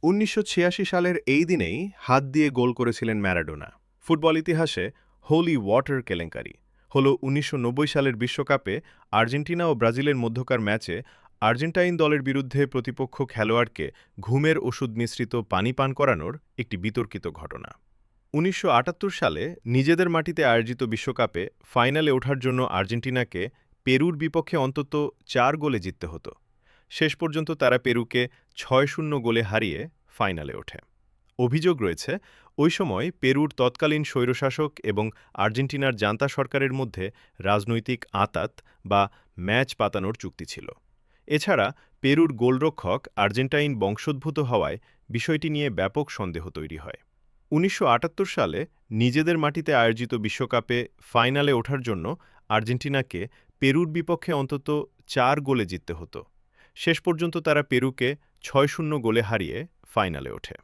১৯৮৬ সালের এই দিনেই হাত দিয়ে গোল করেছিলেন ম্যারাডোনা। ফুটবল ইতিহাসে হোলি ওয়াটার কেলেঙ্কারি হল ১৯৯০ সালের বিশ্বকাপে আর্জেন্টিনা ও ব্রাজিলের মধ্যকার ম্যাচে আর্জেন্টাইন দলের বিরুদ্ধে প্রতিপক্ষ খেলোয়াড়কে ঘুমের ওষুধ মিশ্রিত পানি পান করানোর একটি বিতর্কিত ঘটনা। ১৯৭৮ সালে নিজেদের মাটিতে আয়োজিত বিশ্বকাপে ফাইনালে ওঠার জন্য আর্জেন্টিনাকে পেরুর বিপক্ষে অন্তত ৪ গোলে জিততে হতো। শেষ পর্যন্ত তারা পেরুকে ৬-০ গোলে হারিয়ে ফাইনালে ওঠে। অভিযোগ রয়েছে, ওই সময় পেরুর তৎকালীন স্বৈরশাসক এবং আর্জেন্টিনার জান্তা সরকারের মধ্যে রাজনৈতিক আঁতাত বা ম্যাচ পাতানোর চুক্তি ছিল। এছাড়া পেরুর গোলরক্ষক আর্জেন্টাইন বংশোদ্ভূত হওয়ায় বিষয়টি নিয়ে ব্যাপক সন্দেহ তৈরি হয়। ১৯৭৮ সালে নিজেদের মাটিতে আয়োজিত বিশ্বকাপে ফাইনালে ওঠার জন্য আর্জেন্টিনাকে পেরুর বিপক্ষে অন্তত ৪ গোলে জিততে হতো। শেষ পর্যন্ত তারা পেরুকে ৬-০ গোলে হারিয়ে ফাইনালে ওঠে।